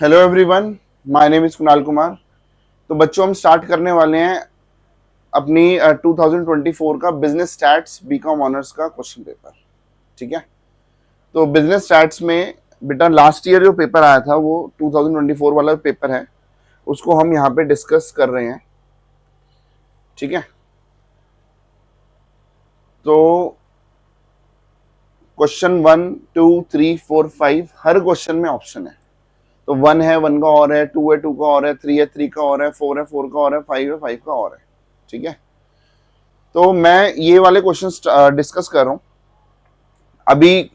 Hello everyone, my name is Kunal Kumar. तो बच्चों हम स्टार्ट करने वाले हैं अपनी 2024 का बिजनेस स्टैट्स बीकॉम ऑनर्स का क्वेश्चन पेपर। ठीक है, तो बिजनेस स्टैट्स में बेटा लास्ट ईयर जो पेपर आया था वो 2024 वाला पेपर है, उसको हम यहाँ पे डिस्कस कर रहे हैं। ठीक है, तो क्वेश्चन 1, 2, 3, 4, 5 हर क्वेश्चन में ऑप्शन है। तो 1 है 1 का और है, 2 है 2 का और है, 3 है 3 का और है, 4 है 4 का और है, 5 है 5 का और है। ठीक है, तो मैं ये वाले क्वेश्चन डिस्कस कर रहा हूं। अभी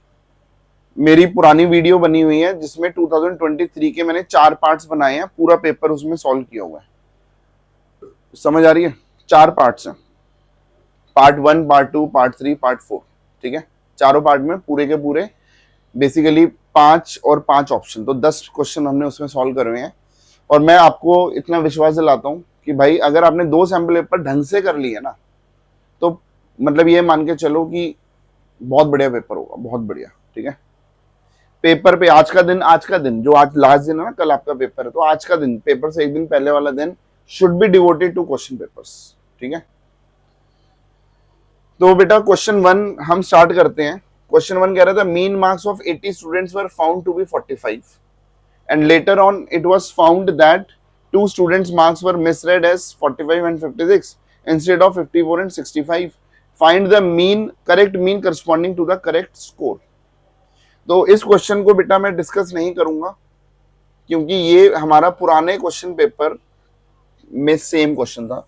मेरी पुरानी वीडियो बनी हुई है जिसमें 2023 के मैंने 4 पार्ट्स बनाए हैं, पूरा पेपर उसमें सॉल्व किया हुआ है। समझ आ रही है? 4 पार्ट्स हैं, पार्ट 1, पार्ट 2, पार्ट 3, पार्ट 4। ठीक है, चारों पार्ट में पूरे के पूरे बेसिकली 5 और 5 ऑप्शन, तो 10 क्वेश्चन हमने उसमें सॉल्व करे हुए हैं। और मैं आपको इतना विश्वास दिलाता हूं कि भाई अगर आपने 2 सैंपल पेपर ढंग से कर लिए ना, तो मतलब ये मान के चलो कि बहुत बढ़िया पेपर होगा, बहुत बढ़िया। ठीक है, पेपर पे आज का दिन जो आज लास्ट दिन है ना, कल आपका पेपर है, तो आज का दिन पेपर से एक दिन पहले वाला दिन should be devoted to question papers. ठीक है, तो बेटा क्वेश्चन 1 हम स्टार्ट करते हैं। क्वेश्चन 1 कह रहा था mean marks of 80 students were found to be 45 and later on it was found that 2 students marks were misread as 45 and 56 instead of 54 and 65। Find the mean correct mean corresponding to the correct score. तो इस question को बेटा मैं discuss नहीं करूंगा क्योंकि ये हमारा पुराने क्वेश्चन पेपर में सेम क्वेश्चन था।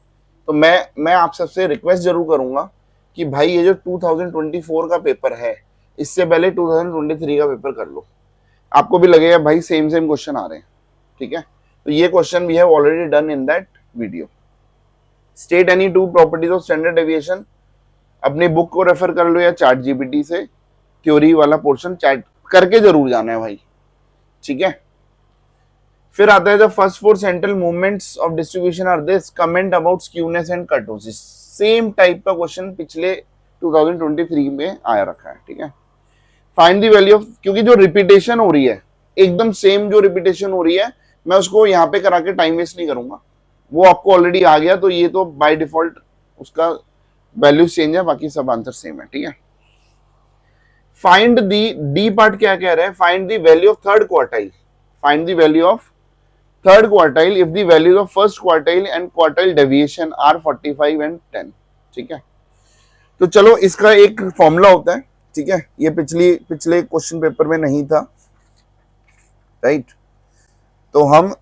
तो मैं आप सबसे रिक्वेस्ट जरूर करूंगा कि भाई ये जो 2024 का पेपर है इससे पहले 2023 का पेपर कर लो, आपको भी लगेगा भाई सेम सेम क्वेश्चन आ रहे हैं। ठीक है, तो ये question we have already done in that video. State any 2 properties of standard deviation, अपनी बुक को रेफर कर लो या चैट जीपीटी से, थ्योरी वाला पोर्शन चैट करके जरूर जाना है भाई। ठीक है, फिर आता है the first 4 central movements of distribution are this, comment about skewness and kurtosis. Same type का क्वेश्चन पिछले 2023 में आया रखा है। ठीक है, फाइंड द वैल्यू ऑफ, क्योंकि जो रिपीटेशन हो रही है एकदम सेम जो रिपीटेशन हो रही है, मैं उसको यहाँ पे करा के टाइम वेस्ट नहीं करूंगा, वो आपको ऑलरेडी आ गया, तो ये तो बाय डिफॉल्ट उसका वैल्यू चेंज है, बाकी सब आंसर सेम है। ठीक है, फाइंड दी डी पार्ट क्या कह रहा है, find the value of third quartile, find the value of third quartile if the values of first quartile and quartile deviation are 45 and 10। ठीक है, तो चलो इसका एक फॉर्मूला होता है। ठीक है, ये पिछले क्वेश्चन पेपर में नहीं था, राइट? तो हम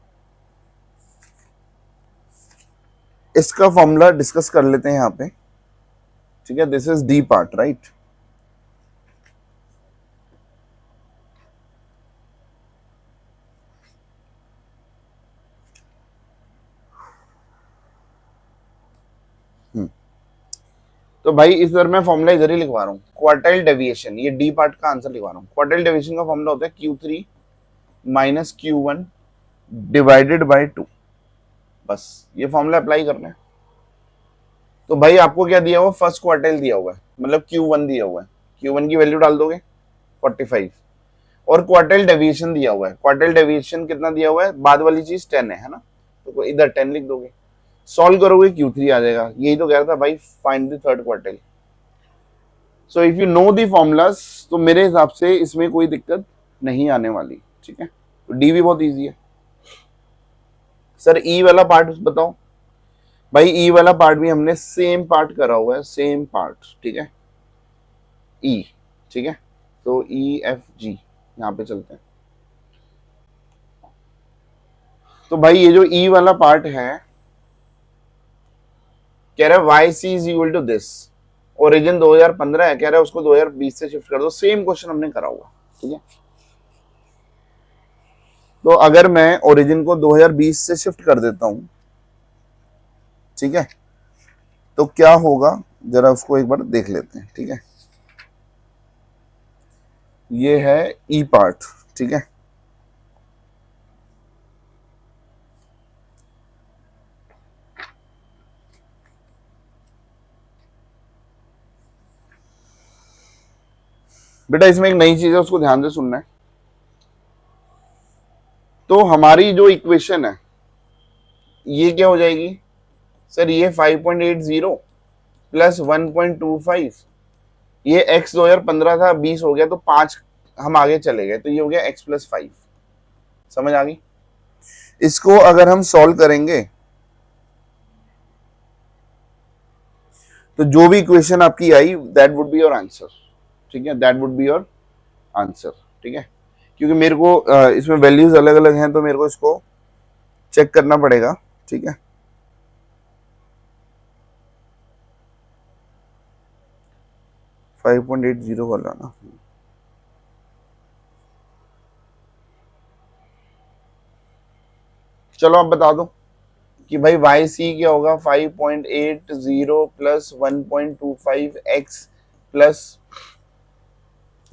इसका फॉर्मूला डिस्कस कर लेते हैं यहाँ पे। ठीक है, this is D part, right? तो भाई इस बार मैं फॉर्मूला इधर ही लिखवा रहा हूँ, क्वार्टाइल डेविएशन, ये डी पार्ट का आंसर लिखवा रहा हूँ। क्वार्टाइल डेविएशन का फॉर्मूला होता है Q3 minus Q1 divided by 2। बस ये फॉर्मूला अप्लाई करना है। तो भाई आपको क्या दिया हुआ, फर्स्ट क्वार्टाइल दिया हुआ है, मतलब Q1 दिया हुआ है, Q1 की वैल्यू डाल दोगे 45, और क्वार्टाइल डेविएशन दिया हुआ है, क्वार्टाइल डेविएशन कितना दिया हुआ है, बाद वाली चीज 10 है ना, तो इधर 10 लिख दोगे, सॉल्व करोगे Q3 आ जाएगा। यही तो कह रहा था भाई, find the third quartile. So if you know the formulas तो मेरे हिसाब से इसमें कोई दिक्कत नहीं आने वाली। ठीक है, तो डी भी बहुत इजी है। सर ई वाला पार्ट बताओ। भाई ई वाला पार्ट भी हमने सेम पार्ट करा हुआ है, सेम पार्ट। ठीक है, ई। ठीक है, तो ई एफ जी यहाँ पे चलते हैं। तो भाई ये जो ई वाला पार्ट है, कह रहा है Y C is equal to this, origin 2015 है, कह रहा है उसको 2020 से शिफ्ट कर दो। सेम क्वेश्चन हमने करा हुआ। ठीक है, तो अगर मैं ओरिजिन को 2020 से शिफ्ट कर देता हूं, ठीक है, तो क्या होगा जरा उसको एक बार देख लेते हैं। ठीक है, ये है ई पार्ट। ठीक है, बेटा इसमें एक नई चीज है, उसको ध्यान से सुनना है। तो हमारी जो इक्वेशन है ये क्या हो जाएगी सर, ये 5.80 प्लस 1.25, ये x 2015 था 20 हो गया तो 5 हम आगे चले गए, तो ये हो गया x प्लस 5। समझ आ गई? इसको अगर हम सॉल्व करेंगे तो जो भी इक्वेशन आपकी आई that would be your answer. ठीक है, that would be your answer. ठीक है, क्योंकि मेरे को इसमें वैल्यूज अलग अलग हैं तो मेरे को इसको चेक करना पड़ेगा। ठीक है, फाइव पॉइंट एट जीरो वाला ना, चलो आप बता दो कि भाई वाई सी क्या होगा, 5.80 प्लस 1.25x प्लस,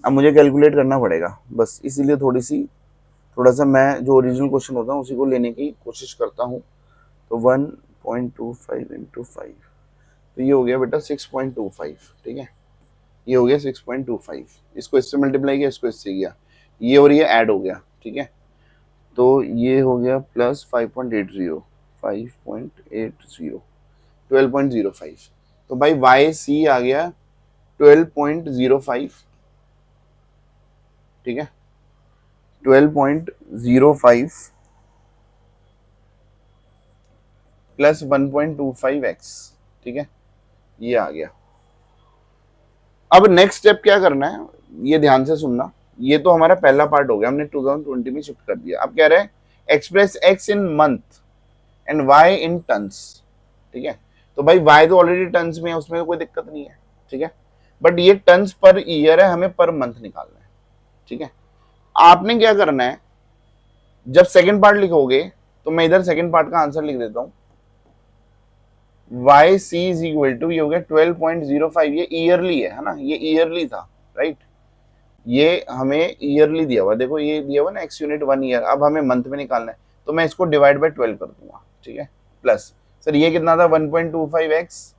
अब मुझे कैलकुलेट करना पड़ेगा बस, इसीलिए थोड़ा सा मैं जो ओरिजिनल क्वेश्चन होता है उसी को लेने की कोशिश करता हूँ। तो 1.25 इंटू 5, तो ये हो गया बेटा 6.25। ठीक है, ये हो गया 6.25, इसको इससे मल्टीप्लाई किया, इसको इससे किया, ये और ये ऐड हो गया। ठीक है, तो ये हो गया प्लस 5.80 12.05, तो भाई वाई सी आ गया 12.05। ठीक है, 12.05 प्लस 1.25x। ठीक है, ये आ गया। अब नेक्स्ट स्टेप क्या करना है, ये ध्यान से सुनना, ये तो हमारा पहला पार्ट हो गया, हमने 2020 में शिफ्ट कर दिया। अब कह रहे हैं express x in month and y in tons. ठीक है, तो भाई y तो ऑलरेडी टन्स में है, उसमें तो कोई दिक्कत नहीं है। ठीक है, बट ये टन्स पर ईयर है, हमें पर मंथ निकालना है। ठीक है, आपने क्या करना है, जब सेकंड पार्ट लिखोगे तो मैं इधर सेकंड पार्ट का आंसर लिख देता हूं, Y C is equal to, ये हो गया 12.05, ये ईयरली है ना, ये ईयरली था राइट, ये हमें ईयरली दिया हुआ, देखो ये दिया हुआ ना एक्स यूनिट 1 ईयर, अब हमें मंथ में निकालना है, तो मैं इसको डिवाइड बाय 12 कर दूंगा। ठीक है, प्लस सर ये कितना था 1.25x,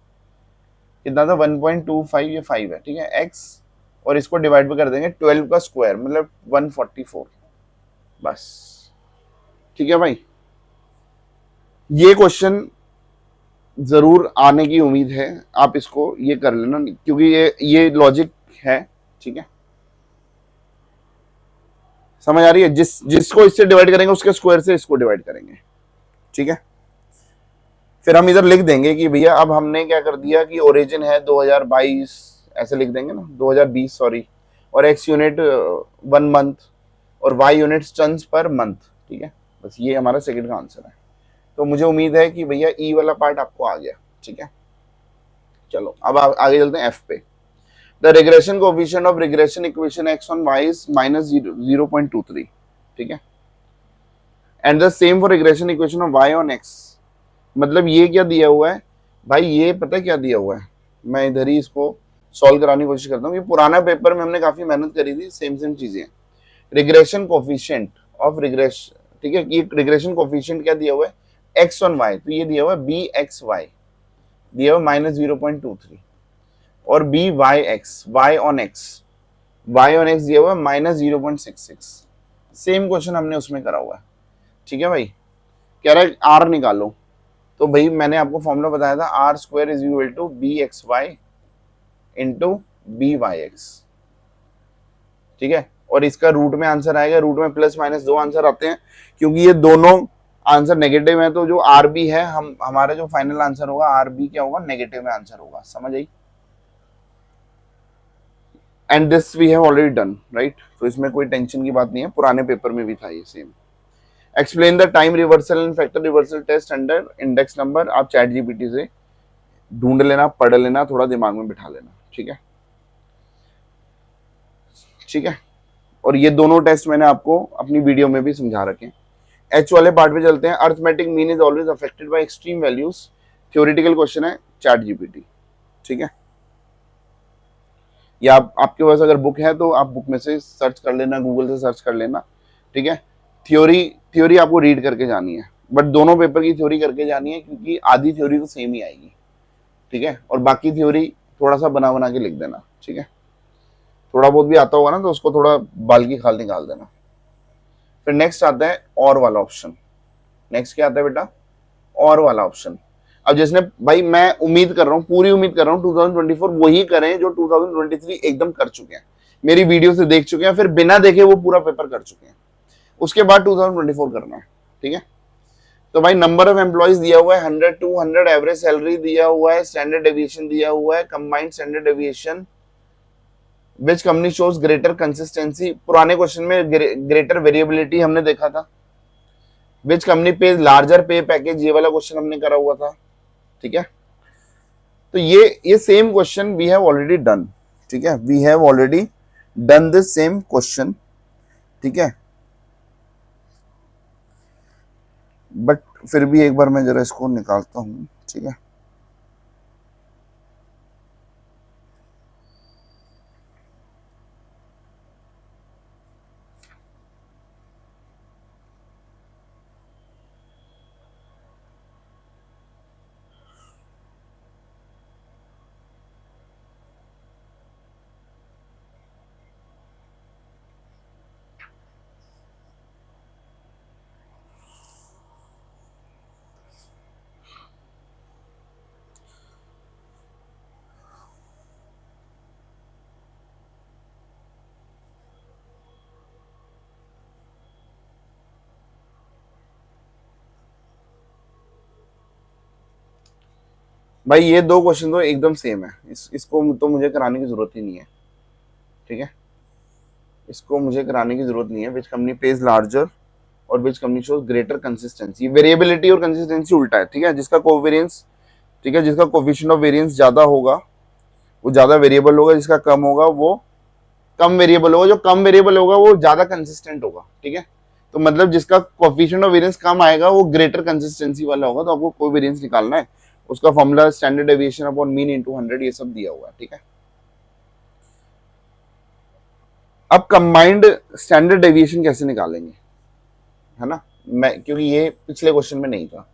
कितना था 1.25, ये 5 है। ठीक है, x और इसको डिवाइड भी कर देंगे 12 का स्क्वायर मतलब 144 बस। ठीक है भाई, ये क्वेश्चन जरूर आने की उम्मीद है, आप इसको ये कर लेना क्योंकि ये लॉजिक है। ठीक है, समझ आ रही है? जिसको इससे डिवाइड करेंगे उसके स्क्वायर से इसको डिवाइड करेंगे। ठीक है, फिर हम इधर लिख देंगे कि भैया अब हमने क्या कर दिया कि ओरिजिन है 2022, ऐसे लिख देंगे ना 2020 सॉरी, और x यूनिट 1 मंथ और y unit tons per month. ठीक है, बस ये हमारा सेकंड का आंसर है। तो मुझे उम्मीद है कि भैया ई वाला पार्ट आपको आ गया। ठीक है, चलो अब आगे चलते हैं एफ पे। The regression coefficient of regression equation x on y is minus 0.23। ठीक है, and the same for regression equation of y on x। मतलब ये क्या दिया हुआ है भाई, ये पता है क्या दिया हुआ है, मैं इधर ही इसको सॉल्व कराने की कोशिश करता हूँ। ये पुराना पेपर में हमने काफी मेहनत करी थी, सेम चीजें। रिग्रेशन कोएफिशिएंट ऑफ रिग्रेशन, ठीक है, ये रिग्रेशन कोएफिशिएंट क्या दिया हुआ है x on y, तो ये दिया हुआ है bxy, दिया हुआ माइनस 0.23, और byx, y on x दिया हुआ है माइनस 0.66। सेम क्वेश्चन हमने उसमें करा हुआ है। ठीक है भाई, कह रहा है r निकालो, तो भाई मैंने आपको फॉर्मूला बताया था R square is equal to B X Y into B Y X. ठीक है, और इसका रूट में आंसर आएगा, रूट में प्लस माइनस दो आंसर आते हैं क्योंकि ये दोनों आंसर नेगेटिव है, तो जो आर बी है हमारा जो फाइनल आंसर होगा आर बी क्या होगा, नेगेटिव में आंसर होगा। समझ आई? And this we have already done right, तो इसमें कोई टेंशन की बात नहीं है, पुराने पेपर में भी था ये same. Explain the time reversal and factor reversal test under index number. आप चैट जीपीटी से ढूंढ लेना, पढ़ लेना, थोड़ा दिमाग में बिठा लेना। ठीक है, ठीक है, और ये दोनों टेस्ट मैंने आपको अपनी वीडियो में भी समझा रखे हैं। एच वाले पार्ट पे चलते हैं। Arithmetic mean is always affected by extreme values. Theoretical question है, चैट जीपीटी। ठीक है, या आपके पास अगर बुक है तो आप बुक में से सर्च कर लेना, गूगल से सर्च कर लेना। ठीक है, थ्योरी आपको रीड करके जानी है, बट दोनों पेपर की थ्योरी करके जानी है क्योंकि आधी थ्योरी तो सेम ही आएगी। ठीक है, और बाकी थ्योरी थोड़ा सा बना के लिख देना। ठीक है, थोड़ा बहुत भी आता होगा ना तो उसको थोड़ा बाल की खाल निकाल देना। फिर नेक्स्ट आता है और वाला ऑप्शन। नेक्स्ट क्या आता है बेटा? और वाला ऑप्शन। अब जिसने भाई, मैं उम्मीद कर रहा हूँ, पूरी उम्मीद कर रहा हूँ 2024 वही करें जो 2023 एकदम कर चुके हैं, मेरी वीडियो से देख चुके हैं, फिर बिना देखे वो पूरा पेपर कर चुके हैं, उसके बाद 2024 करना है। ठीक है, तो भाई नंबर ऑफ एम्प्लॉइज दिया हुआ है 100 टू 100, एवरेज सैलरी दिया हुआ है, स्टैंडर्ड डेविएशन दिया हुआ है, combined standard deviation, which company shows greater consistency, पुराने क्वेश्चन में ग्रेटर वेरिएबिलिटी हमने देखा था, विच कंपनी पे लार्जर पे पैकेज, ये वाला क्वेश्चन हमने करा हुआ था। ठीक है, तो ये same question we have already done. ठीक है, we have already done this same question. ठीक है, बट फिर भी एक बार मैं जरा इसको निकालता हूं। ठीक है, भाई ये दो क्वेश्चन तो एकदम सेम है, इसको तो मुझे कराने की जरूरत ही नहीं है। ठीक है, इसको मुझे कराने की जरूरत नहीं है। विच कंपनी पेज लार्जर और which company shows greater consistency, variability और कंसिस्टेंसी उल्टा है। ठीक है, जिसका कोवेरिएंस, ठीक है, जिसका कोफिशिएंट ऑफ वेरिएंस ज्यादा होगा वो ज्यादा वेरिएबल होगा, जिसका कम होगा वो कम वेरिएबल होगा, जो कम वेरिएबल होगा वो ज्यादा कंसिस्टेंट होगा। ठीक है, तो मतलब जिसका कोफिशिएंट ऑफ वेरिएंस कम आएगा वो ग्रेटर कंसिस्टेंसी वाला होगा। तो आपको कोवेरिएंस निकालना है, उसका formula standard deviation upon mean into 100, ये सब दिया हुआ है। ठीक है, अब कंबाइंड स्टैंडर्ड डेविएशन कैसे निकालेंगे, है ना, मैं क्योंकि ये पिछले क्वेश्चन में नहीं था।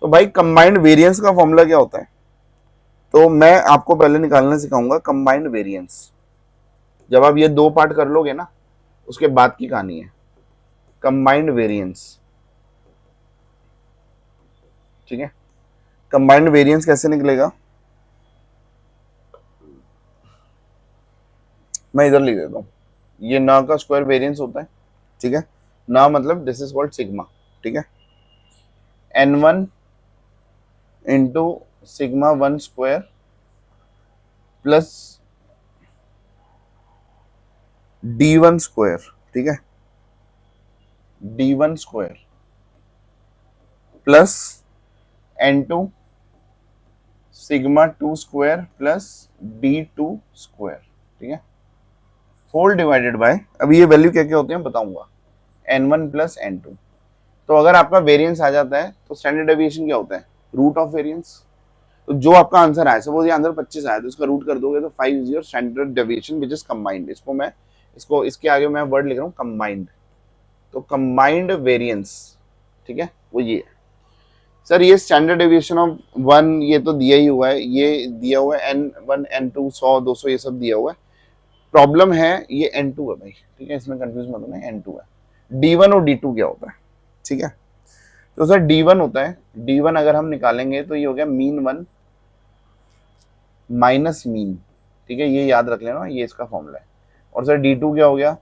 तो भाई कंबाइंड वेरिएंस का फॉर्मूला क्या होता है, तो मैं आपको पहले निकालना सिखाऊंगा कंबाइंड वेरिएंस। जब आप ये दो पार्ट कर लोगे ना, उसके बाद की कहानी है कंबाइंड वेरिएंस। ठीक है, कंबाइंड वेरिएंस कैसे निकलेगा, मैं इधर लिख देता हूं, ये ना का स्क्वायर वेरिएंस होता है। ठीक है, ना मतलब दिस इज कॉल्ड सिग्मा। ठीक है, n1 into sigma 1 square plus d1 square. ठीक है, d1 square plus n2 sigma 2 square plus d2 square. ठीक है, होल डिवाइडेड बाय, अब ये वैल्यू क्या क्या होते हैं बताऊंगा, n1 प्लस n2। तो अगर आपका वेरिएंस आ जाता है तो स्टैंडर्ड डेविएशन क्या होता है, रूट ऑफ वेरिएंस। तो जो आपका आंसर आया, सपोज ये आंसर 25 आया तो इसका रूट कर दोगे तो 5 is your standard deviation which is combined. इसको मैं इसके आगे मैं वर्ड लिख रहा हूँ कंबाइंड, तो कंबाइंड वेरिएंस। ठीक है, वो ये है। सर ये स्टैंडर्ड डेविएशन ऑफ 1 ये तो दिया ही हुआ है, ये दिया हुआ है n1 n2 100 200 ये सब दिया हुआ है। प्रॉब्लम है ये n2 है भाई। ठीक है, इसमें कंफ्यूज मत होना, n2 है। d1 और d2 क्या होता है? ठीक है, तो सर d1 होता है, d1 अगर हम निकालेंगे तो ये हो गया मीन 1 माइनस मीन। ठीक है, ये याद रख लेना, ये इसका फॉर्मूला है। और सर d2 क्या हो गया,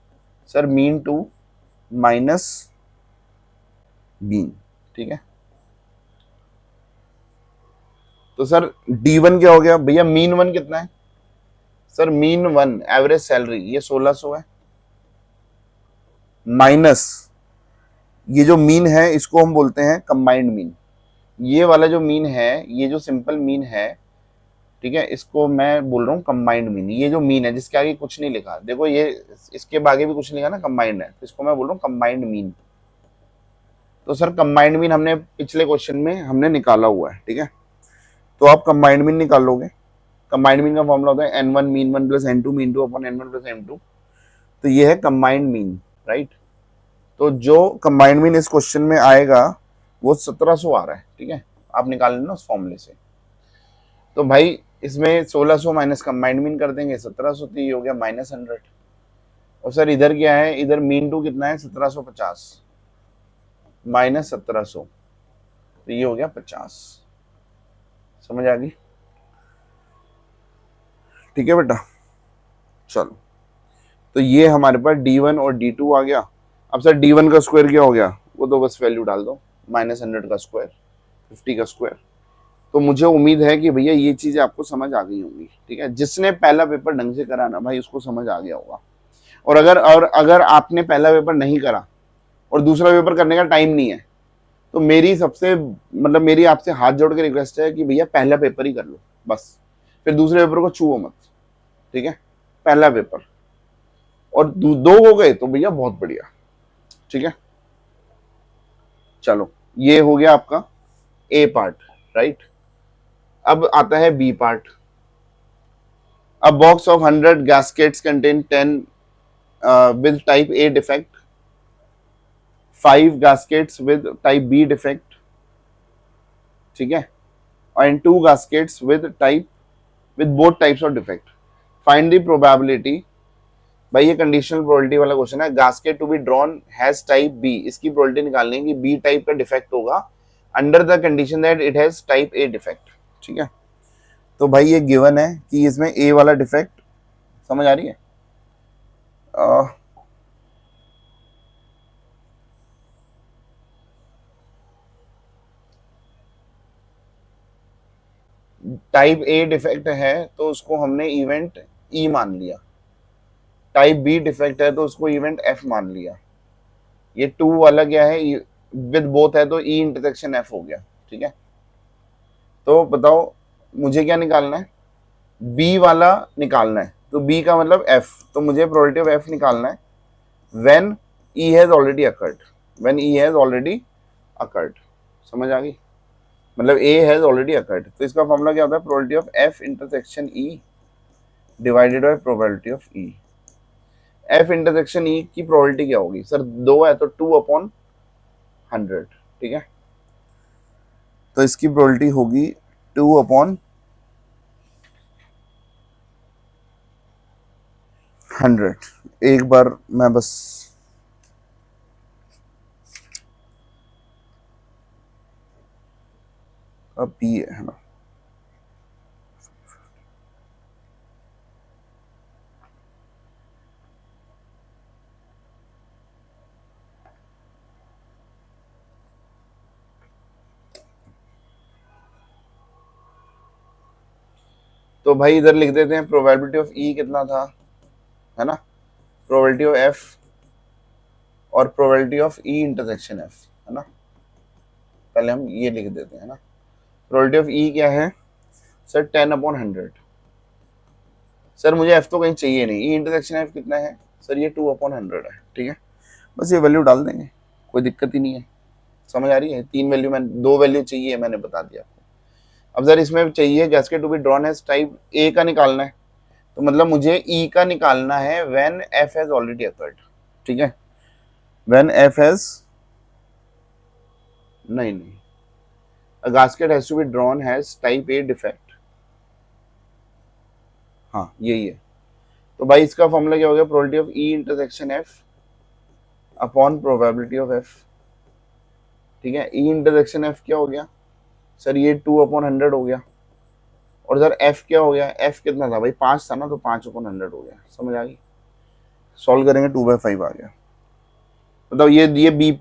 सर मीन 2 माइनस मीन। ठीक है, तो सर d1 क्या हो गया भैया, मीन 1 कितना है, सर मीन 1 एवरेज सैलरी ये 1600 है, माइनस ये जो मीन है इसको हम बोलते हैं कंबाइंड मीन। ये वाला जो मीन है, ये जो सिंपल मीन है, ठीक है, इसको मैं बोल रहा हूँ कंबाइंड मीन। ये जो मीन है जिसके आगे कुछ नहीं लिखा, देखो ये इसके आगे भी कुछ नहीं लिखा ना, कंबाइंड है, तो इसको मैं बोल रहा हूँ कंबाइंड मीन। तो सर कंबाइंड मीन हमने पिछले क्वेश्चन में हमने निकाला हुआ है। ठीक है, तो आप कंबाइंड मीन निकाल लोगे। कंबाइंड मीन का फॉर्मूला होता है n1 mean 1 plus n2 mean 2 upon n1 plus m2। तो ये है कंबाइंड मीन, राइट। तो जो कंबाइंड मीन इस क्वेश्चन में आएगा वो 1700 आ रहा है। ठीक है, आप निकाल लेना उस फॉर्मूले से। तो भाई इसमें 1600 माइनस कंबाइंड मीन कर देंगे 1700, तो ये हो गया -100। और सर इधर क्या है, इधर मीन टू कितना है 1750 माइनस 1700, तो ये हो गया 50। समझ आ गई? ठीक है बेटा, चलो तो ये हमारे पास D1 और D2 आ गया। अब सर D1 का स्क्वायर क्या हो गया, वो तो बस वैल्यू डाल दो, -100 का स्क्वायर, 50 का स्क्वायर। तो मुझे उम्मीद है कि भैया ये चीजें आपको समझ आ गई होंगी। ठीक है, जिसने पहला पेपर ढंग से करा ना भाई, उसको समझ आ गया होगा। और अगर आपने पहला पेपर नहीं करा और दूसरा पेपर करने का टाइम नहीं है, तो मेरी सबसे मतलब मेरी आपसे हाथ जोड़ के रिक्वेस्ट है कि भैया पहला पेपर ही कर लो बस, फिर दूसरे पेपर को छुओ मत। ठीक है, पहला पेपर और दो हो गए तो भैया बहुत बढ़िया। ठीक है, चलो ये हो गया आपका ए पार्ट, राइट। अब आता है B part. A box of 100 gaskets contain 10 with type A defect, 5 gaskets with type B defect, ठीक है, and 2 gaskets with both types of defect. Find the probability। भाई ये कंडीशनल प्रोबेबिलिटी वाला क्वेश्चन है। Gasket to be drawn has type B, इसकी probability निकालनी है कि बी टाइप का डिफेक्ट होगा under the condition that it has type A defect. ठीक है, तो भाई ये गिवन है कि इसमें ए वाला डिफेक्ट, समझ आ रही है? टाइप ए डिफेक्ट है तो उसको हमने इवेंट ई मान लिया, टाइप बी डिफेक्ट है तो उसको इवेंट एफ मान लिया। ये टू वाला क्या है, विद बोथ है तो ई इंटरसेक्शन एफ हो गया। ठीक है, तो बताओ मुझे क्या निकालना है, बी वाला निकालना है। तो बी का मतलब एफ, तो मुझे प्रोबेबिलिटी ऑफ एफ निकालना है when E has already occurred, when E has already occurred. समझ आ गई? मतलब ए हैज ऑलरेडी अकर्ड, तो इसका फॉर्मूला क्या होता है, probability of F intersection E divided by probability of E. F intersection E की प्रोबेबिलिटी क्या होगी सर, 2 है तो 2/100। ठीक है, तो इसकी प्रोबेबिलिटी होगी 2/100। एक बार मैं बस अब पी है ना, तो भाई इधर लिख देते हैं प्रोबेबिलिटी ऑफ ई कितना था, है ना, प्रोबेबिलिटी ऑफ एफ और probability of E intersection F, है ना। पहले हम ये लिख देते हैं ना, प्रोबेबिलिटी ऑफ ई क्या है सर 10/100। सर मुझे एफ तो कहीं चाहिए नहीं, ई इंटरसेक्शन एफ कितना है सर, ये 2/100 है। ठीक है, बस ये वैल्यू डाल देंगे, कोई दिक्कत ही नहीं है। समझ आ रही है? 3 वैल्यू, मैंने 2 वैल्यू चाहिए, मैंने बता दिया आपको। अब सर इसमें चाहिए gasket to be drawn as type A का निकालना है, तो मतलब मुझे ई का निकालना है when F has already occurred. ठीक है, व्हेन एफ हैज, नहीं a gasket has to be drawn has type A defect। हाँ यही है, तो भाई इसका फॉर्मूला क्या हो गया, probability of E intersection F upon probability of F. ठीक है, ई इंटरसेक्शन एफ क्या हो गया सर, ये 2/100 हो गया, और सर एफ क्या हो गया, एफ कितना था भाई 5 था ना, तो 5/100 हो गया। समझ आ गई? सॉल्व करेंगे 2/5 आ गया। मतलब ये बी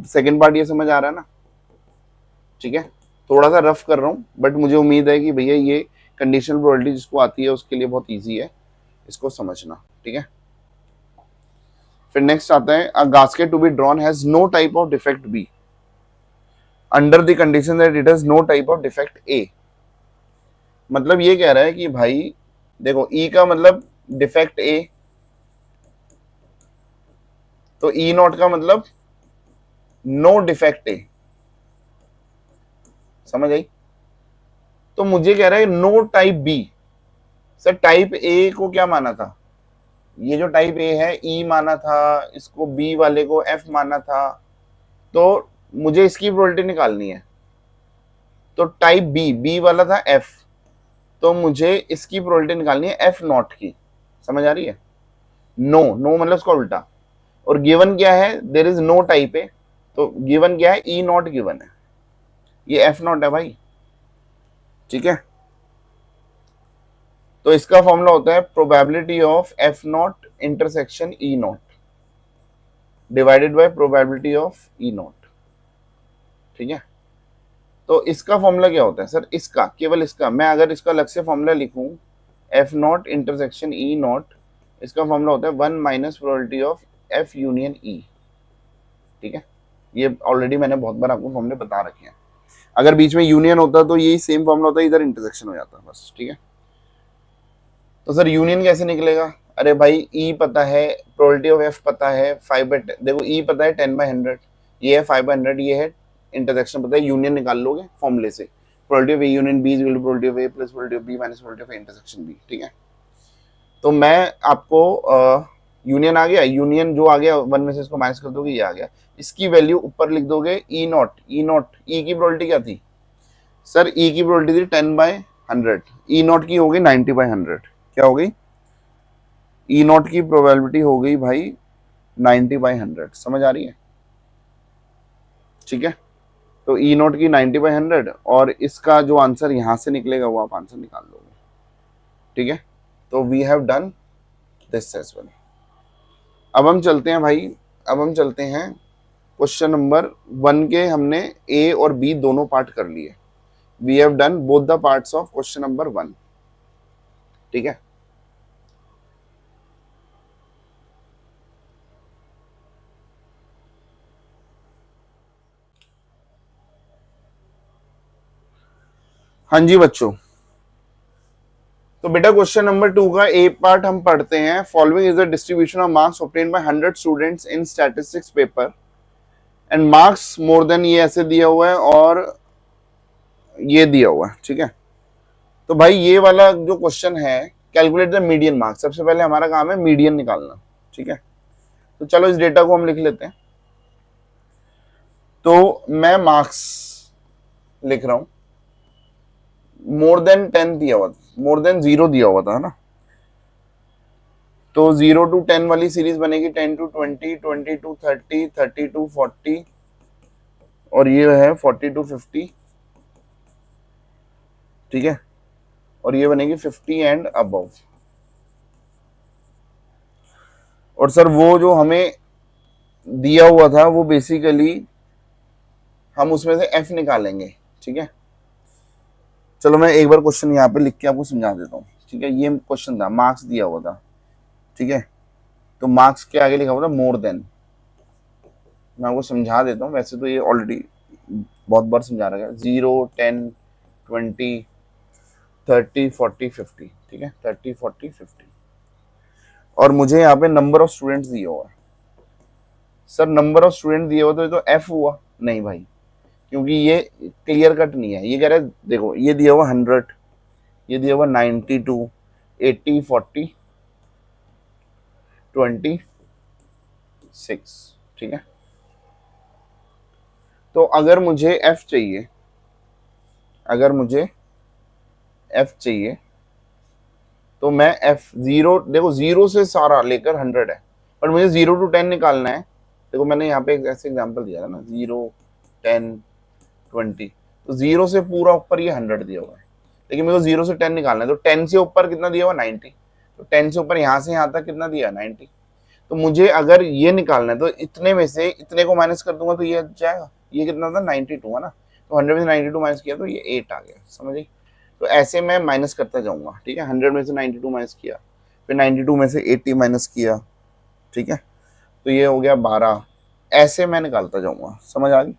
सेकेंड पार्ट ये समझ आ रहा है ना? ठीक है, थोड़ा सा रफ कर रहा हूँ, बट मुझे उम्मीद है कि भैया ये कंडीशनल प्रोबेबिलिटी जिसको आती है उसके लिए बहुत इजी है इसको समझना। ठीक है, फिर नेक्स्ट आता है a gasket to be drawn has no type of defect be under the condition that it has no type of defect A. मतलब ये कह रहा है कि भाई देखो ई का मतलब डिफेक्ट ए, तो ई नॉट का मतलब नो डिफेक्ट ए। समझ आई? तो मुझे कह रहा है no type B. Sir type A को क्या माना था, ये जो टाइप ए है ई माना था, इसको बी वाले को एफ माना था, तो मुझे इसकी प्रोबेबिलिटी निकालनी है। तो टाइप बी वाला था एफ, तो मुझे इसकी प्रोबेबिलिटी निकालनी है एफ नॉट की। समझ आ रही है? नो, नो मतलब उसका उल्टा। और गिवन क्या है, देर इज नो टाइप है, तो गिवन क्या है, ई नॉट गिवन है, ये एफ नॉट है भाई, ठीक है। तो इसका फॉर्मूला होता है probability of F not intersection E not divided by probability of E not, ठीक है। तो इसका फॉर्मूला क्या होता है सर, इसका केवल इसका, मैं अगर इसका अलग से फॉर्मूला लिखूं, F not intersection E not, इसका फॉर्मूला होता है 1 minus probability of F union E, ठीक है। ये ऑलरेडी मैंने बहुत बार आपको फॉर्मूले बता रखे हैं। अगर बीच में यूनियन होता तो यही सेम फॉर्मूला होता, इधर इंटरसेक्शन हो जाता बस, ठीक है। तो सर यूनियन कैसे निकलेगा, अरे भाई ई पता है, प्रोबेबिलिटी ऑफ एफ पता है 5/10, देखो ई पता है 10/100, ये है 5/100, ये है इंटरसेक्शन पता है, यूनियन निकाल लोगे फॉर्मूले से, probability of A union B is equal to probability of A plus probability of B minus probability of intersection B, ठीक है। तो मैं आपको यूनियन आ गया, यूनियन जो आ गया 1 में से इसको माइनस कर दोगे, ये आ गया, इसकी वैल्यू ऊपर लिख दोगे ई नॉट, ई नॉट, ई की प्रोबेबिलिटी क्या थी सर, ई की प्रोबेबिलिटी थी 10/100, ई नॉट की हो गई 90/100, क्या हो गई, ई नॉट की प्रोबेबिलिटी हो गई भाई 90/100, समझ आ रही है, ठीक है। तो ई नॉट की 90/100 और इसका जो आंसर यहां से निकलेगा वो आप आंसर निकाल लोगे, ठीक है। तो we have done this as well. अब हम चलते हैं भाई, अब हम चलते हैं क्वेश्चन नंबर 1 के, हमने ए और बी दोनों पार्ट कर लिए, we have done both the parts of question number 1, ठीक है। हाँ जी बच्चों, तो बेटा क्वेश्चन नंबर 2 का ए पार्ट हम पढ़ते हैं। Following is the distribution of marks obtained bye 100 students in statistics paper and marks more than, ये ऐसे दिया हुआ है और ये दिया हुआ है, ठीक है। तो भाई ये वाला जो क्वेश्चन है, कैलकुलेट द मीडियन मार्क्स, सबसे पहले हमारा काम है मीडियन निकालना, ठीक है। तो चलो इस डेटा को हम लिख लेते हैं। तो मैं मार्क्स लिख रहा हूं, मोर देन 10 दिया हुआ था, मोर देन 0 दिया हुआ था, है ना। तो 0 to 10 वाली सीरीज बनेगी, 10 to 20, 20 to 30, 30 to 40 और ये है 40 to 50, ठीक है। और ये बनेगी 50 एंड अबव। और सर वो जो हमें दिया हुआ था वो बेसिकली हम उसमें से एफ निकालेंगे, ठीक है। चलो मैं एक बार क्वेश्चन यहाँ पे लिख के आपको समझा देता हूँ, ठीक है। ये क्वेश्चन था, मार्क्स दिया हुआ था, ठीक है। तो मार्क्स के आगे लिखा हुआ था मोर देन, मैं आपको समझा देता हूँ, वैसे तो ये ऑलरेडी बहुत बार समझा रखा है, 0, 10, 20, 30, 40, 50, ठीक है, 30, 40, 50। और मुझे यहाँ पे नंबर ऑफ स्टूडेंट्स दिया हुआ है, सर नंबर ऑफ स्टूडेंट दिए हुआ तो एफ हुआ नहीं भाई, क्योंकि ये क्लियर कट नहीं है। ये कह रहा है देखो, ये दिया हुआ 100, ये दिया हुआ 92, 80, 40, 26, ठीक है। तो अगर मुझे एफ चाहिए, अगर मुझे एफ चाहिए तो मैं एफ 0, देखो 0 से सारा लेकर 100 है, पर मुझे 0 to 10 निकालना है। देखो मैंने यहाँ पे एक ऐसे एग्जांपल दिया था ना, 0, 10, 20, तो 0 से पूरा ऊपर ये 100 दिया हुआ है, लेकिन मेरे को 0 से 10 निकालना है। तो 10 से ऊपर कितना दिया हुआ, 90, तो 10 से ऊपर यहाँ से यहाँ तक कितना दिया, 90। तो मुझे अगर ये निकालना है तो इतने में से इतने को माइनस कर दूंगा तो ये जाएगा, ये कितना था 92, है ना। तो 100 में से 92 माइनस किया तो ये 8 आ गया, समझिए। तो ऐसे मैं माइनस करता जाऊंगा, ठीक है। 100 में से 92 माइनस किया, फिर 92 में से 80 माइनस किया, ठीक है। तो ये हो गया 12, ऐसे मैं निकालता जाऊंगा, समझ आ गई।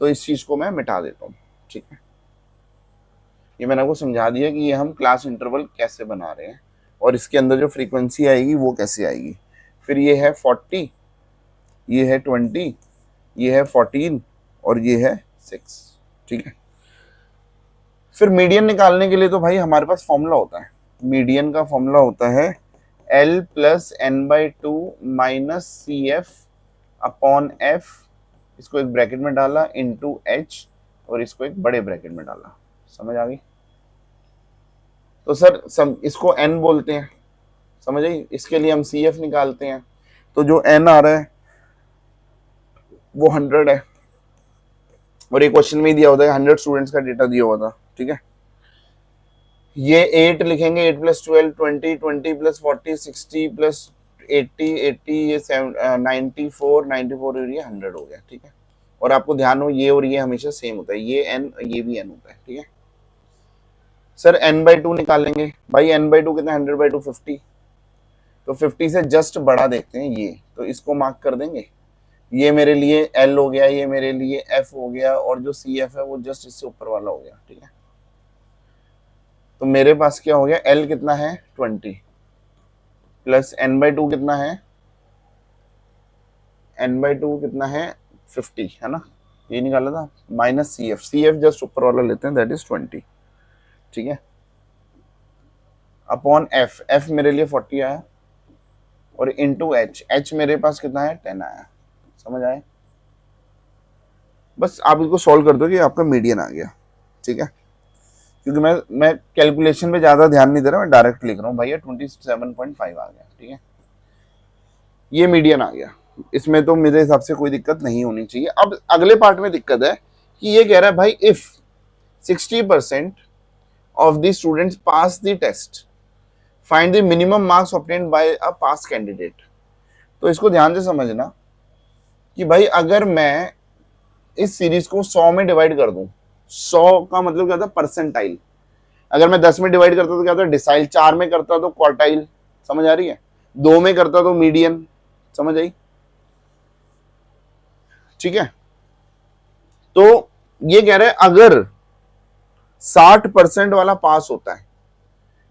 तो इस चीज को मैं मिटा देता हूँ, ठीक है। ये मैंने आपको समझा दिया कि ये हम क्लास इंटरवल कैसे बना रहे हैं और इसके अंदर जो फ्रीक्वेंसी आएगी वो कैसे आएगी। फिर ये है 40, ये है 20, ये है 14 और ये है 6, ठीक है। फिर मीडियन निकालने के लिए तो भाई हमारे पास फॉर्मूला होता है, मीडियन का फॉर्मूला होता है L plus n/2 minus C F upon F, इसको एक ब्रैकेट में डाला, इंटू एच और इसको एक बड़े ब्रैकेट में डाला, समझ आ गई। तो सर इसको n बोलते हैं, समझ आई। इसके लिए हम CF निकालते हैं, तो जो N आ रहा है वो 100 है, और ये क्वेश्चन में ही दिया होता है 100 स्टूडेंट्स का डेटा दिया हुआ था, ठीक है। ये 8 लिखेंगे, 8 प्लस 12 20, 20 प्लस 40 60 प्लस 80 80, ये 94 94, और ये 100 हो गया, ठीक है। और आपको ध्यान हो ये और ये हमेशा सेम होता है, ये N ये भी N होता है, ठीक है। सर N/2 निकालेंगे, भाई N/2 कितना, 100/2 50, तो 50 से जस्ट बड़ा देखते हैं ये, तो इसको मार्क कर देंगे। ये मेरे लिए L हो गया, ये मेरे लिए F हो गया, और जो CF है वो जस्ट इससे ऊपर वाला हो गया, ठीक है। तो मेरे पास क्या हो गया, L कितना है 20 प्लस N/2 कितना है, N/2 कितना है 50, है ना, ये निकाला था, माइनस CF जस्ट ऊपर वाला लेते हैं, दैट इज 20, ठीक है, अपॉन F मेरे लिए 40 आया, और इंटू H मेरे पास कितना है 10 आया, समझ आए। बस आप इसको सॉल्व कर दो कि आपका मीडियन आ गया, ठीक है। क्योंकि मैं कैलकुलेशन पे ज्यादा ध्यान नहीं दे रहा, मैं डायरेक्ट लिख रहा हूँ, भैया 27.5 आ गया, ठीक है, ये मीडियन आ गया। इसमें तो मेरे हिसाब से कोई दिक्कत नहीं होनी चाहिए। अब अगले पार्ट में दिक्कत है कि ये कह रहा है भाई if 60% of the students pass the test, find the minimum marks obtained by a pass candidate. तो इसको ध्यान से समझना कि भाई अगर मैं इस सीरीज को 100 में डिवाइड कर दूं, 100 का मतलब क्या था, परसेंटाइल। अगर मैं 10 में डिवाइड करता तो क्या था, डिसाइल। 4 में करता तो क्वार्टाइल, समझ आ रही है। 2 में करता तो मीडियन, समझ आई, ठीक है। तो ये कह रहे हैं अगर 60% वाला पास होता है,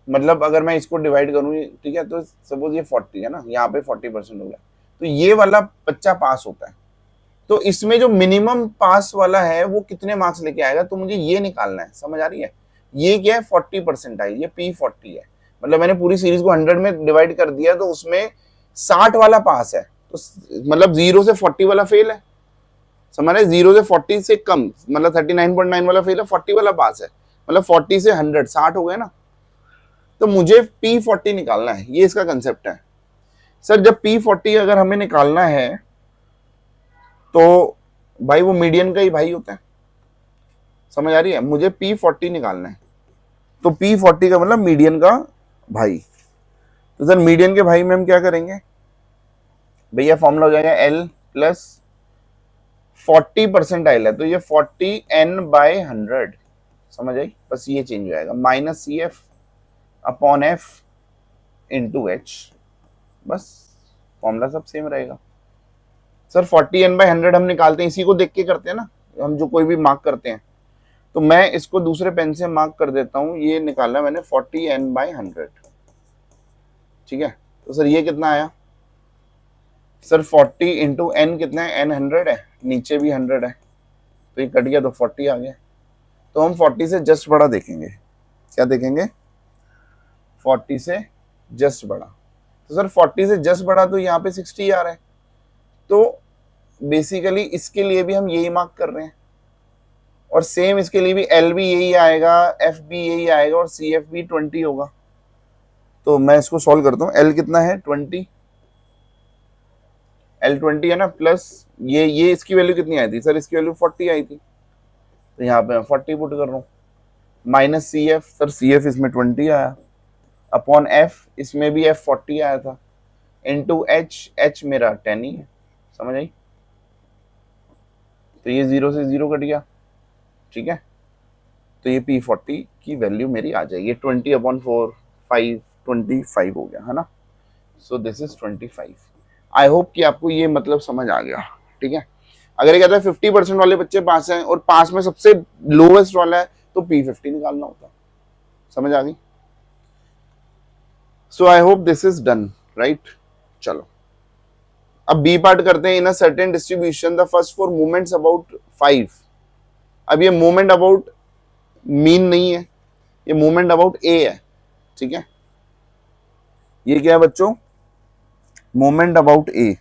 मतलब अगर मैं इसको डिवाइड करूं, ठीक है, तो सपोज ये 40 है ना, यहाँ पे 40% हो गया, तो ये वाला बच्चा पास होता है, तो इसमें जो मिनिमम पास वाला है वो कितने मार्क्स लेके आएगा, तो मुझे ये निकालना है, समझ आ रही है। ये क्या है, 40% आई, ये P40 है, मतलब मैंने पूरी सीरीज को 100 में डिवाइड कर दिया, तो उसमें 60 वाला पास है, तो मतलब 0 से 40 वाला फेल है, समझ रहे, 0 से 40 से कम, मतलब 39.9 वाला फेल है, 40 वाला पास है, मतलब 40 से 100 60 हो गए ना। तो मुझे P40 निकालना है, ये इसका कंसेप्ट है। सर जब P40 अगर हमें निकालना है तो भाई वो मीडियन का ही भाई होता है, समझ आ रही है। मुझे P40 निकालना है, तो P40 का मतलब मीडियन का भाई। तो सर मीडियन के भाई में हम क्या करेंगे, भैया फॉर्मूला हो जाएगा L प्लस 40% है, तो ये 40N/100, समझ आई, बस ये चेंज हो जाएगा, minus CF upon F into H, बस फॉर्मूला सब सेम रहेगा। सर 40N/100 हम निकालते हैं, इसी को देख के करते हैं ना हम, जो कोई भी मार्क करते हैं, तो मैं इसको दूसरे पेन से मार्क कर देता हूं, ये निकाला मैंने 40N/100, ठीक है। तो सर ये कितना आया, सर 40 इंटू N कितना है, N 100 है, नीचे भी 100 है, तो ये कट गया तो 40 आ गया। तो हम 40 से जस्ट बड़ा देखेंगे, क्या देखेंगे, 40 से जस्ट बड़ा। तो सर 40 से जस्ट बड़ा तो यहाँ पे 60 आ रहा है, तो बेसिकली इसके लिए भी हम यही मार्क कर रहे हैं, और सेम इसके लिए भी L भी यही आएगा, F भी यही आएगा, और CF भी 20 होगा। तो मैं इसको सॉल्व करता हूँ, L कितना है 20, L 20 है ना, प्लस ये इसकी वैल्यू कितनी आई थी, सर इसकी वैल्यू 40 आई थी, तो यहाँ पे मैं 40 पुट कर रहा हूँ, माइनस CF, सर CF इसमें 20 आया, अपॉन F, इसमें भी F 40 आया था, इंटू H मेरा 10 ही है, समझ आई। तो ये 0 से 0 कट गया, ठीक है। तो ये P40 की वैल्यू मेरी आ जाएगी, 20/4 5 25 हो गया, है ना। So this is 25। I hope कि आपको ये मतलब समझ आ गया, ठीक है। अगर ये कहता है 50% वाले बच्चे पास हैं और पास में सबसे लोवेस्ट वाला है, तो P50 निकालना होता है, समझ आ गई। So I hope this is done, right. चलो अब बी पार्ट करते हैं। In a certain distribution the first 4 movements about 5। अब ये मूवमेंट अबाउट मीन नहीं है, ये मूवमेंट अबाउट ए है, ठीक है। ये क्या है बच्चों, मूवमेंट अबाउट ए,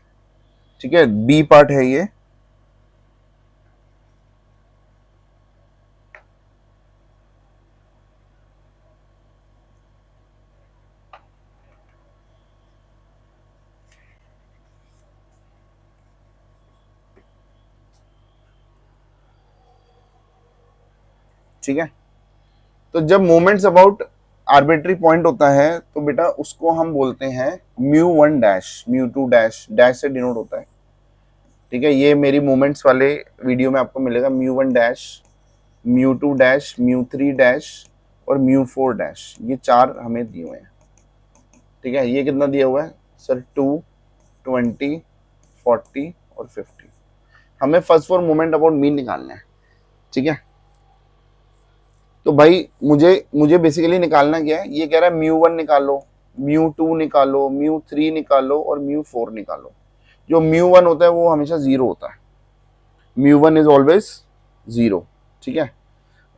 ठीक है, बी पार्ट है ये। ठीक है। तो जब मोमेंट्स अबाउट आर्बिट्री पॉइंट होता है तो बेटा उसको हम बोलते हैं μ1 डैश, μ2 डैश, डैश से डिनोट होता है, ठीक है। ये मेरी मोमेंट्स वाले वीडियो में आपको मिलेगा μ1 डैश, μ2 डैश, μ3 डैश और μ4 डैश, ये 4 हमें दिए हुए हैं, ठीक है। ये कितना दिया हुआ है सर? 2, 20, 40 और 50। हमें first for moment about mean निकालना है, ठीक है। तो भाई मुझे बेसिकली निकालना क्या है, ये कह रहा है μ1 निकालो, μ2 निकालो, μ3 निकालो और μ4 निकालो। जो μ1 होता है वो हमेशा 0 होता है, μ1 इज ऑलवेज 0, ठीक है।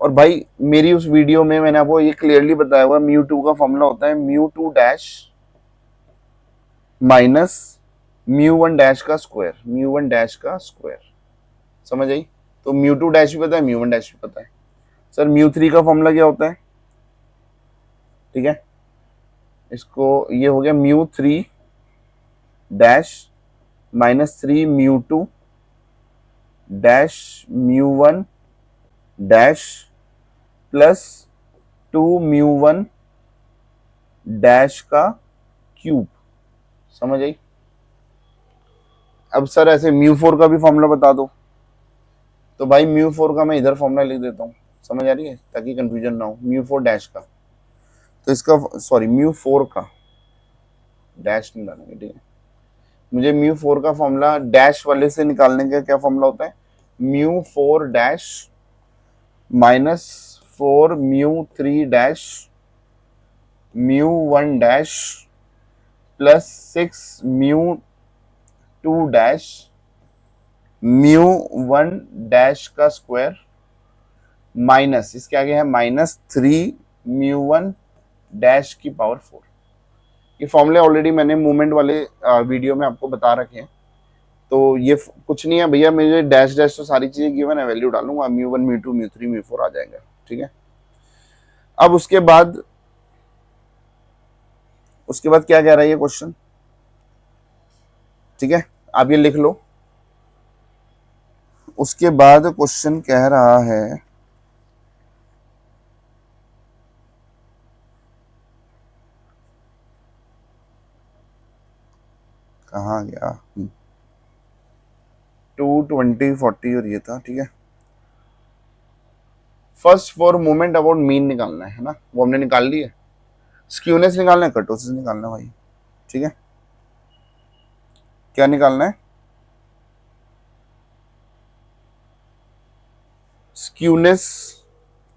और भाई मेरी उस वीडियो में मैंने आपको ये क्लियरली बताया हुआ, μ2 का फॉर्मूला होता है μ2 डैश माइनस μ1 डैश का स्क्वायर, μ1 डैश का स्क्वायर, समझ आई? तो μ2 डैश भी पता है, μ1 डैश भी पता है। सर μ3 का फॉर्मूला क्या होता है, ठीक है, इसको ये हो गया μ3 dash minus 3 μ2 dash μ1 dash plus 2 μ1 dash का क्यूब, समझ आई? अब सर ऐसे μ4 का भी फॉर्मूला बता दो, तो भाई μ4 का मैं इधर फॉर्मूला लिख देता हूँ, समझ आ रही है, ताकि कंफ्यूजन ना हो। μ4 डैश का, तो इसका सॉरी μ4 का डैश नहीं डालेंगे, ठीक है। मुझे μ4 का फॉर्मूला डैश वाले से निकालने का क्या फॉर्मूला होता है, μ4 dash minus 4 μ3 dash μ1 dash plus 6 μ2 dash μ1 dash का स्क्वायर माइनस इसके आगे है माइनस 3 μ1 डैश की पावर 4। ये फॉर्मूले ऑलरेडी मैंने मूवमेंट वाले वीडियो में आपको बता रखे हैं, तो ये कुछ नहीं है भैया, मुझे डैश डैश तो सारी चीजें गिवन है, वैल्यू डालूंगा, μ1 μ2 μ3 μ4 आ जाएगा, ठीक है। अब उसके बाद क्या कह रहा है ये क्वेश्चन, ठीक है, आप ये लिख लो। उसके बाद क्वेश्चन कह रहा है कहाँ गया, 2, 20, 40 और ये था, ठीक है। First for moment about mean निकालना है ना, वो हमने निकाल ली है। स्क्यूनेस निकालना है, कर्टोसिस निकालना है भाई, ठीक है। क्या निकालना है, स्क्यूनेस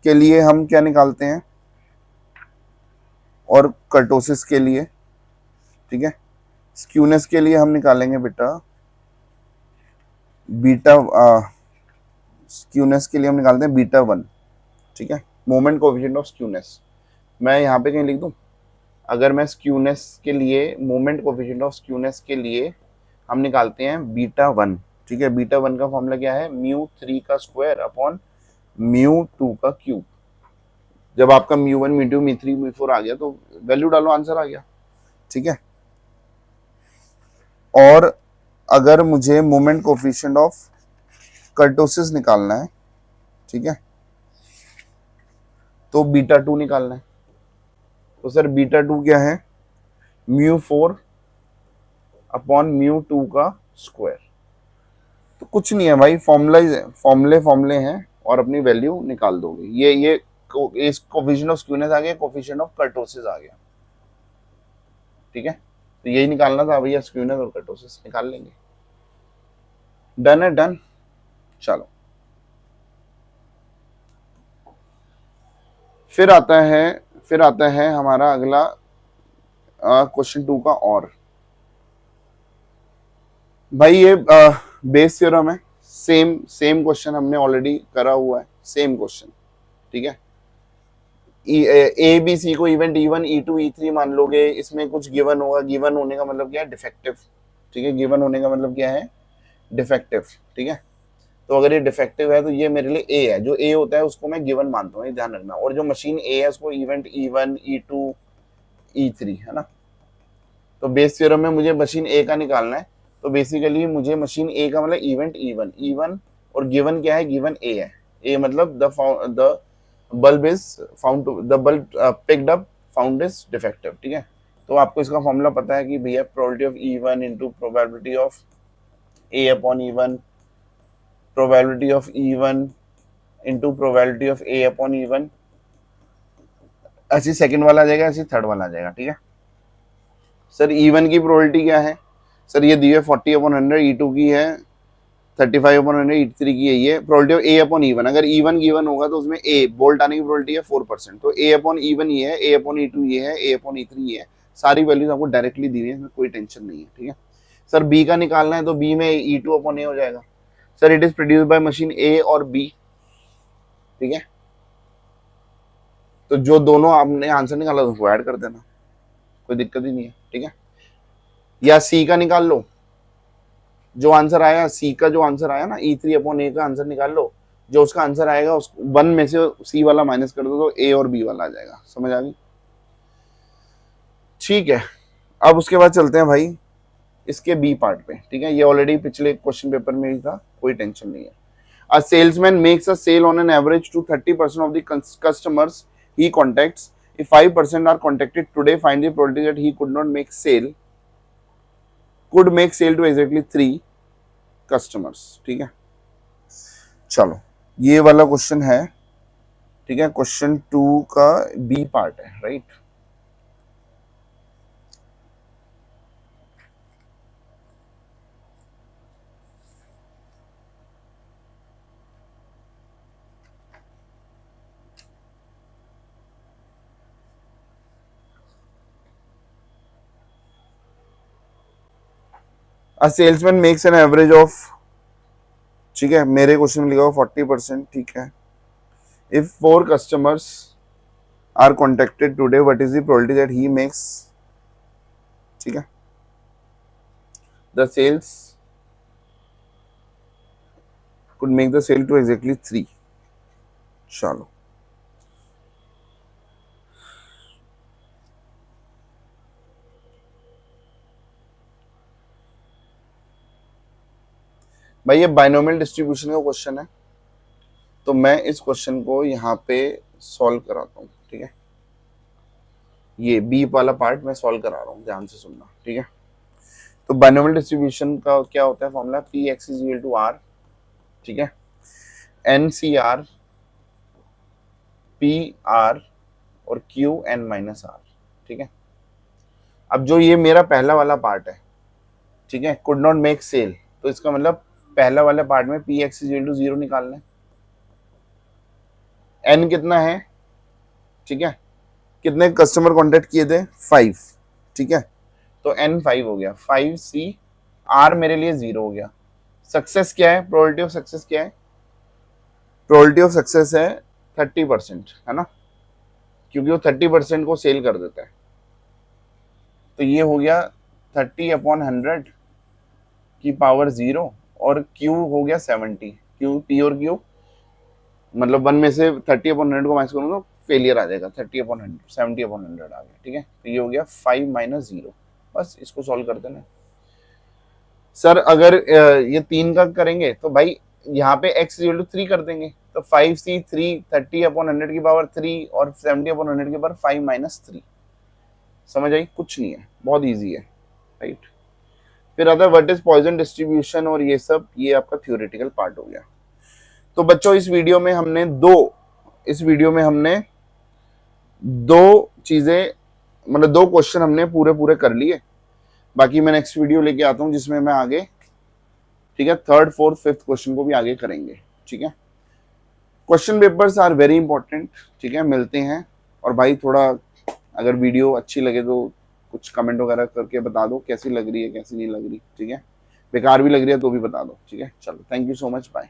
के लिए हम क्या निकालते हैं और कर्टोसिस के लिए, ठीक है। स्क्यूनेस के लिए हम निकालेंगे बेटा बीटा, स्क्यूनेस के लिए हम निकालते हैं बीटा 1, ठीक है, मोमेंट कोएफिशिएंट ऑफ स्क्यूनेस। मैं यहाँ पे कहीं लिख दूं, अगर मैं स्क्यूनेस के लिए मोमेंट कोएफिशिएंट ऑफ स्क्यूनेस के लिए हम निकालते हैं बीटा 1, ठीक है। बीटा 1 का फॉर्मूला क्या है, μ3 का स्क्वायर अपॉन μ2 का क्यूब। जब आपका μ1 μ2 μ3 μ4 आ गया तो वैल्यू डालो, आंसर आ गया, ठीक है। और अगर मुझे मोमेंट कोएफिशिएंट ऑफ कर्टोसिस निकालना है, ठीक है, तो बीटा 2 निकालना है। तो सर बीटा 2 क्या है, μ4 अपॉन μ2 का स्क्वायर। तो कुछ नहीं है भाई, फॉर्मूले हैं और अपनी वैल्यू निकाल दोगे। ये इस कोएफिशिएंट ऑफ स्क्यूनेस आ गया, कोएफिशिएंट ऑफ कर्टोसिस आ गया, ठीक है। तो यही निकालना था भैया, स्क्यूनेस और कर्टोसिस निकाल लेंगे। डन है, डन। चलो फिर आता है हमारा अगला क्वेश्चन 2 का। और भाई ये बेस थ्योरम है, सेम क्वेश्चन हमने ऑलरेडी करा हुआ है, सेम क्वेश्चन, ठीक है। ए बी सी को इवेंट E1 E2 E3 मान लोगे, इसमें कुछ गिवन होगा, गिवन होने का मतलब क्या है, डिफेक्टिव, ठीक है। गिवन होने का मतलब क्या है, डिफेक्टिव, ठीक है। तो अगर ये डिफेक्टिव है तो ये मेरे लिए ए है, जो ए होता है उसको मैं गिवन मानता हूँ, ये ध्यान रखना। और जो मशीन ए है उसको इवेंट E1 E2 E3 है ना। तो बेस थ्योरम में मुझे मशीन ए का निकालना है, तो बेसिकली मुझे मशीन ए का मतलब इवेंट E1 और गिवन क्या है, गिवन ए है। ए मतलब the bulb is found to the bulb picked up found is defective, ठीक है। तो आपको इसका फॉर्मूला पता है कि भैया probability of E1 into probability of A upon E1, probability of E1 into probability of A upon E1, ऐसी सेकंड वाला आ जाएगा, ऐसी थर्ड वाला आ जाएगा, ठीक है। सर E1 की प्रोबेबिलिटी क्या है, सर ये दी है 40 अपॉन 100, E2 की है 35 अपॉन 100, E3 की है ये probability of A upon E1। अगर E1 गिवन होगा तो उसमें A बोल्ट आने की प्रोबेबिलिटी है 4%, तो A अपॉन E1 ये है, A अपॉन E2 ये है, A अपॉन E3 ये है। सारी वैल्यूज आपको डायरेक्टली दी हुई है, इसमें कोई टेंशन नहीं है, ठीक है। सर B का निकालना है तो B में E2 अपॉन A हो जाएगा। Sir it is produce by machine A और B, ठीक है। तो जो दोनों आपने आंसर निकाला उसको ऐड कर देना, कोई दिक्कत ही नहीं है, ठीक है। या सी का निकाल लो, जो आंसर आया सी का, जो आंसर आया ना E3 अपॉन A का आंसर निकाल लो, जो उसका आंसर आएगा उस 1 में से सी वाला माइनस कर दो तो A और B वाला आ जाएगा। समझ आ गई, ठीक है। अब उसके बाद चलते हैं भाई इसके बी पार्ट पे, ठीक है। ये ऑलरेडी पिछले क्वेश्चन पेपर में ही था, कोई टेंशन नहीं है। A salesman makes a sale on an average to 30% of the customers he contacts. If 5% are contacted today, find the probability that he could not make sale to exactly 3 customers, ठीक है। चलो ये वाला question है, ठीक है। Question 2 का B part है, right. A salesman makes an average of, ठीक है, मेरे क्वेश्चन में लिखा हुआ 40%, ठीक है। If 4 customers are contacted today, what is the probability that he makes, ठीक है, the sales could make the sale to exactly 3। चलो भाई ये बाइनोमियल डिस्ट्रीब्यूशन का क्वेश्चन है, तो मैं इस क्वेश्चन को यहाँ पे सॉल्व कराता हूँ, ठीक है। ये बी वाला पार्ट मैं सॉल्व करा रहा हूँ, ध्यान से सुनना, ठीक है। तो बाइनोमियल डिस्ट्रीब्यूशन का क्या होता है formula, P X is equal to R, ठीक है, N C R, P R और क्यू एन माइनस आर, ठीक है। अब जो ये मेरा पहला वाला पार्ट है, ठीक है, कुड नॉट मेक सेल, तो इसका मतलब पहला वाले पार्ट में P X is equal to 0 निकालना है। एन कितना है, ठीक है, कितने कस्टमर कांटेक्ट किए थे 5, ठीक है, तो एन 5 हो गया, 5 सी आर मेरे लिए 0 हो गया। सक्सेस क्या है, प्रोबेबिलिटी ऑफ सक्सेस क्या है, प्रोबेबिलिटी ऑफ सक्सेस है 30%, है ना, क्योंकि वो 30% को सेल कर देता है। तो ये हो गया 30 अपॉन 100 की पावर 0 और Q हो गया 70, Q P और Q मतलब 1 में से 30 अपॉन 100 को माइनस करूँ तो फेलियर आ जाएगा, 30 अपॉन 100 70 अपॉन 100 आ गया, ठीक है। तो ये हो गया 5 माइनस 0, बस इसको सॉल्व कर देना। सर अगर ये 3 का करेंगे तो भाई यहाँ पे x इक्वल टू 3 कर देंगे, तो 5c 3 30 अपॉन 100 की पावर 3 और 70 अपॉन 100 की पावर 5 माइनस 3। समझ आई, कुछ नहीं है, बहुत इजी है, राइट। फिर आता है व्हाट इज पॉइजन डिस्ट्रीब्यूशन और ये सब, ये आपका थ्योरेटिकल पार्ट हो गया। तो बच्चों इस वीडियो में हमने दो चीजें, मतलब 2 क्वेश्चन हमने पूरे कर लिए। बाकी मैं नेक्स्ट वीडियो लेके आता हूँ जिसमें मैं आगे, ठीक है, 3rd 4th 5th क्वेश्चन को भी आगे करेंगे, ठीक है। Question papers are very important, ठीक है। मिलते हैं, और भाई थोड़ा अगर वीडियो अच्छी लगे तो कुछ कमेंट वगैरह करके बता दो कैसी लग रही है कैसी नहीं लग रही, ठीक है। बेकार भी लग रही है तो भी बता दो, ठीक है। चलो, thank you so much, bye.